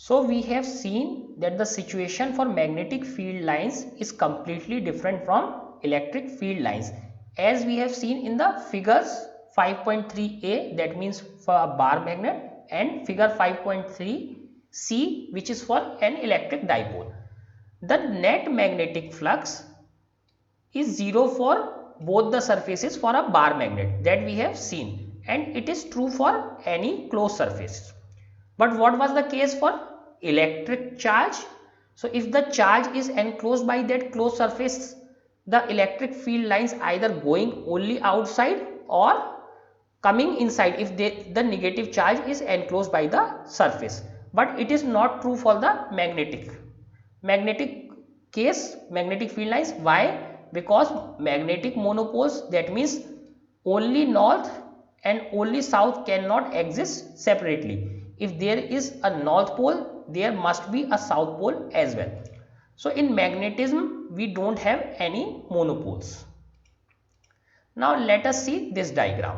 So we have seen that the situation for magnetic field lines is completely different from electric field lines, as we have seen in the figures 5.3a, that means for a bar magnet, and figure 5.3c, which is for an electric dipole. The net magnetic flux is 0 for both the surfaces for a bar magnet, that we have seen, and it is true for any closed surface. But what was the case for electric charge? So if the charge is enclosed by that closed surface, the electric field lines either going only outside or coming inside if the negative charge is enclosed by the surface. But it is not true for the magnetic case, magnetic field lines. Why? Because magnetic monopoles, that means only north and only south cannot exist separately. If there is a north pole, there must be a south pole as well. So in magnetism we don't have any monopoles. Now let us see this diagram.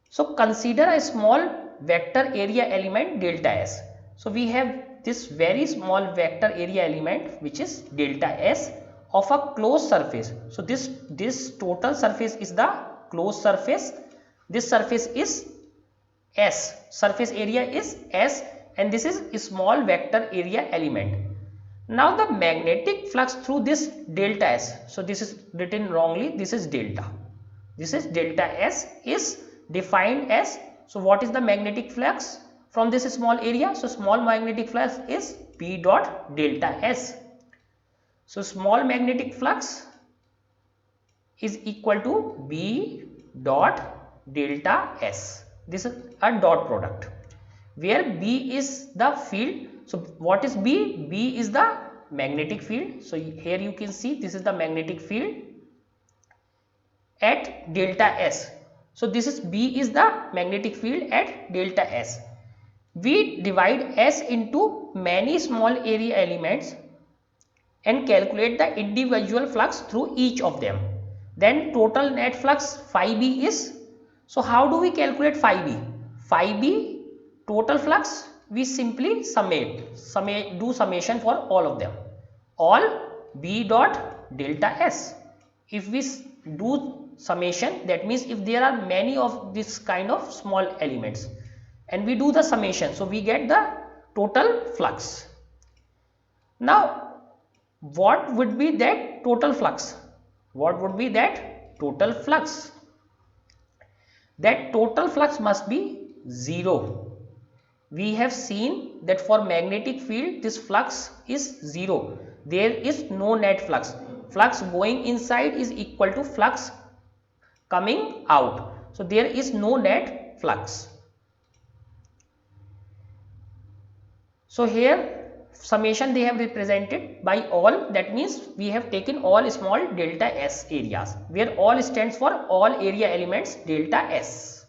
So consider a small vector area element delta S. So we have this very small vector area element which is delta S of a closed surface. So this total surface is the closed surface. This surface is S, surface area is S, and this is a small vector area element. Now the magnetic flux through this delta S, so this is written wrongly, this is delta. This is delta S is defined as, so what is the magnetic flux from this small area? So small magnetic flux is B dot delta S. So small magnetic flux is equal to B dot delta S. This is a dot product where B is the field. So what is B? B is the magnetic field. So here you can see this is the magnetic field at delta S. So this is B is the magnetic field at delta S. We divide S into many small area elements and calculate the individual flux through each of them. Then total net flux phi B is, so how do we calculate phi B? Phi B total flux, we simply do summation for all of them, all B dot delta S. If we do summation, that means if there are many of this kind of small elements and we do the summation, so we get the total flux. Now what would be that total flux? What would be that total flux? That total flux must be 0. We have seen that for magnetic field this flux is 0. There is no net flux. Flux going inside is equal to flux coming out. So there is no net flux. So here summation they have represented by all, that means we have taken all small delta S areas where all stands for all area elements delta S.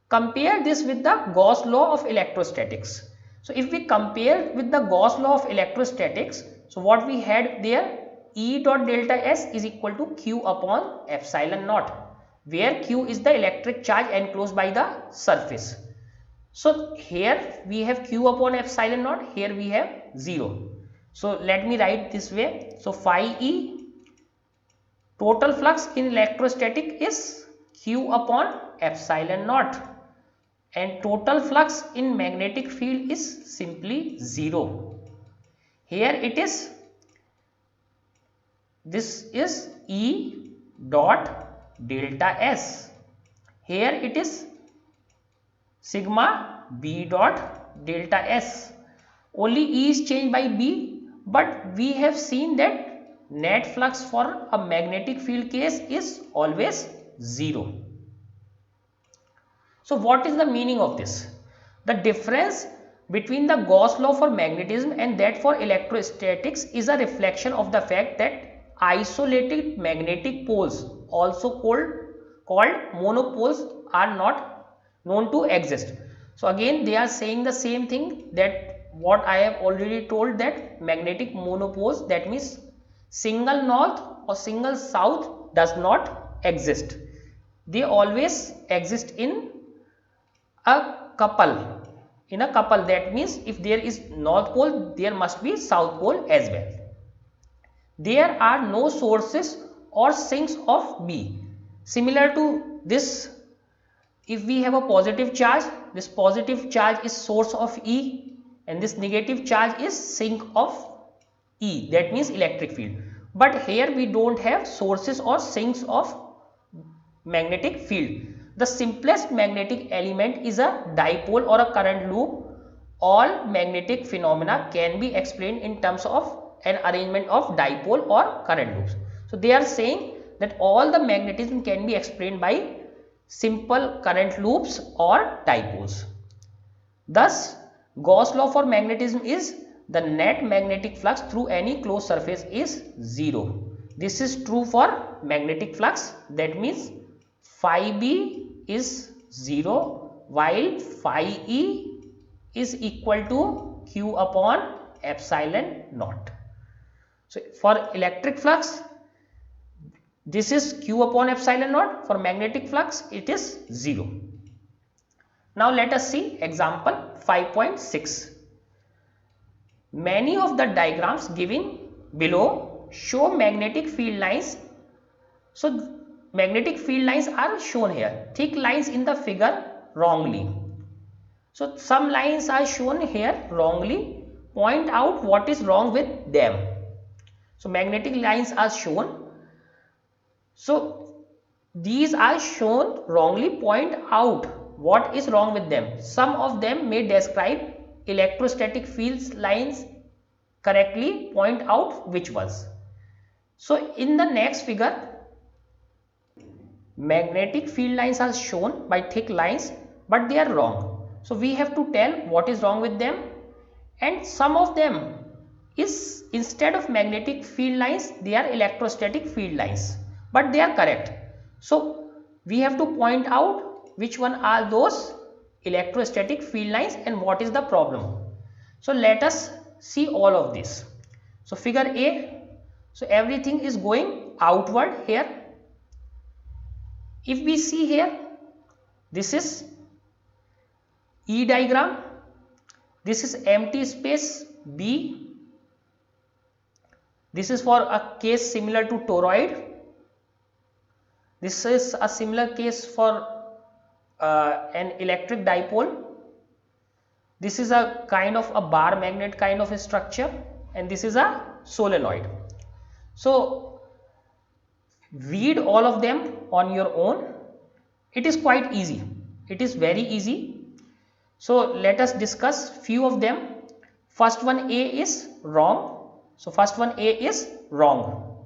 Compare this with the Gauss law of electrostatics. So if we compare with the Gauss law of electrostatics, so what we had there, E dot delta S is equal to Q upon epsilon naught, where Q is the electric charge enclosed by the surface. So here we have Q upon epsilon naught, here we have 0. So let me write this way. So phi E total flux in electrostatic is Q upon epsilon naught, and total flux in magnetic field is simply 0. Here it is, this is E dot delta S. Here it is sigma B dot delta S. Only E is changed by B, but we have seen that net flux for a magnetic field case is always 0. So what is the meaning of this? The difference between the Gauss law for magnetism and that for electrostatics is a reflection of the fact that isolated magnetic poles, also called monopoles, are not known to exist. So again they are saying the same thing that what I have already told, that magnetic monopoles, that means single north or single south, does not exist. They always exist in a couple, in a couple. That means if there is north pole, there must be south pole as well. There are no sources or sinks of B. Similar to this, if we have a positive charge, this positive charge is source of E and this negative charge is sink of E, that means electric field. But here we don't have sources or sinks of magnetic field. The simplest magnetic element is a dipole or a current loop. All magnetic phenomena can be explained in terms of an arrangement of dipole or current loops. So they are saying that all the magnetism can be explained by simple current loops or dipoles. Thus, Gauss law for magnetism is the net magnetic flux through any closed surface is 0. This is true for magnetic flux. That means phi B is 0 while phi E is equal to Q upon epsilon naught. So, for electric flux, this is Q upon epsilon naught. For magnetic flux, it is 0. Now, let us see example 5.6. Many of the diagrams given below show magnetic field lines. So, magnetic field lines are shown here. Thick lines in the figure wrongly. So, some lines are shown here wrongly. Point out what is wrong with them. So, magnetic lines are shown. So, these are shown wrongly. Point out what is wrong with them. Some of them may describe electrostatic fields lines correctly. Point out which ones. So, in the next figure, magnetic field lines are shown by thick lines, but they are wrong. So, we have to tell what is wrong with them, and some of them is instead of magnetic field lines, they are electrostatic field lines, but they are correct. So, we have to point out which one are those electrostatic field lines and what is the problem. So, let us see all of this. So, figure A, so everything is going outward here. If we see here, this is E diagram, this is empty space B, this is for a case similar to toroid, this is a similar case for an electric dipole, this is a kind of a bar magnet kind of a structure, and this is a solenoid. So, read all of them on your own. It is quite easy. It is very easy. So, let us discuss few of them. First one A is wrong. So, first one A is wrong.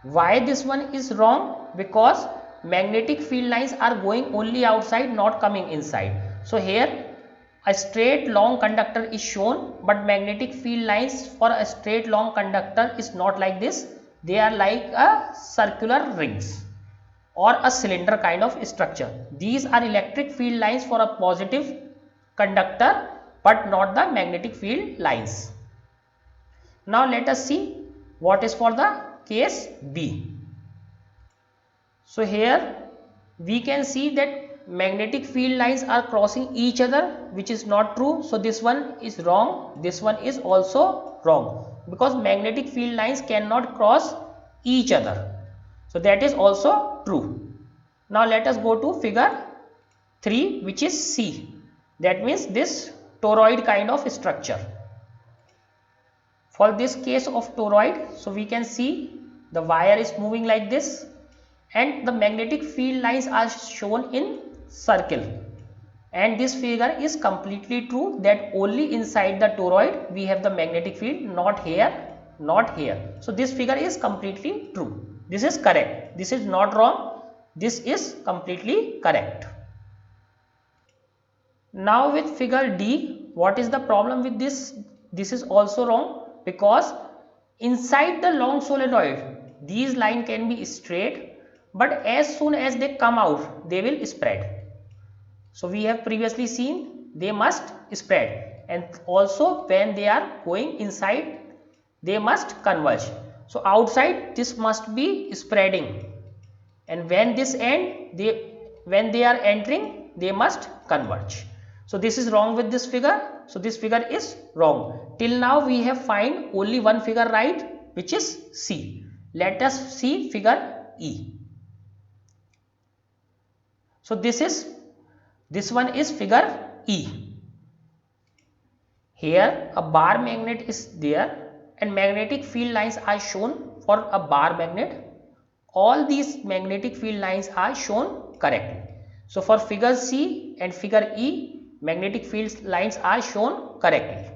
Why this one is wrong? Because magnetic field lines are going only outside, not coming inside. So, here a straight long conductor is shown, but magnetic field lines for a straight long conductor is not like this. They are like a circular rings or a cylinder kind of structure. These are electric field lines for a positive conductor, but not the magnetic field lines. Now, let us see what is for the case B. So, here we can see that magnetic field lines are crossing each other, which is not true. So, this one is wrong, this one is also wrong, because magnetic field lines cannot cross each other. So, that is also true. Now, let us go to figure 3, which is C. That means this toroid kind of structure. For this case of toroid, so we can see the wire is moving like this and the magnetic field lines are shown in circle, and this figure is completely true that only inside the toroid we have the magnetic field, not here, not here. So, this figure is completely true. This is correct. This is not wrong. This is completely correct. Now, with figure D, what is the problem with this? This is also wrong, because inside the long solenoid these lines can be straight, but as soon as they come out they will spread. So, we have previously seen they must spread, and also when they are going inside they must converge. So, outside this must be spreading, and when this end when they are entering they must converge. So this is wrong with this figure. So this figure is wrong. Till now we have find only one figure right, which is C. Let us see figure E. So this one is figure E. Here a bar magnet is there and magnetic field lines are shown for a bar magnet. All these magnetic field lines are shown correctly. So for figure C and figure E, magnetic field lines are shown correctly.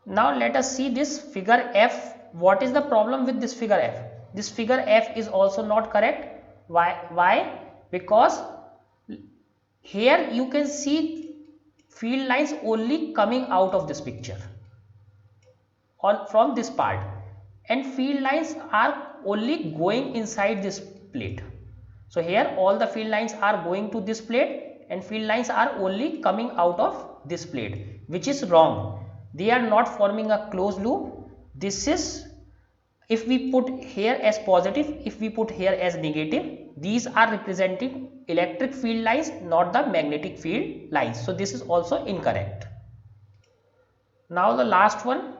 Now let us see this figure F. What is the problem with this figure F? This figure F is also not correct. Why? Because here you can see field lines only coming out of this picture from this part, and field lines are only going inside this plate. So here all the field lines are going to this plate and field lines are only coming out of this plate, which is wrong. They are not forming a closed loop. This is, if we put here as positive, if we put here as negative, these are representing electric field lines, not the magnetic field lines. So this is also incorrect. Now the last one,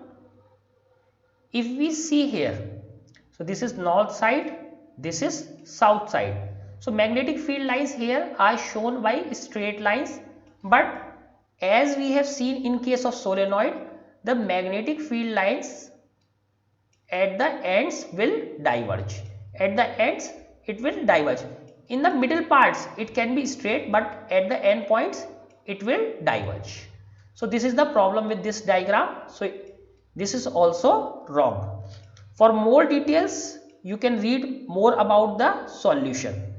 if we see here, so this is north side, this is south side. So magnetic field lines here are shown by straight lines, but as we have seen in case of solenoid, the magnetic field lines at the ends will diverge. At the ends it will diverge. In the middle parts it can be straight, but at the end points it will diverge. So this is the problem with this diagram. So this is also wrong. For more details you can read more about the solution.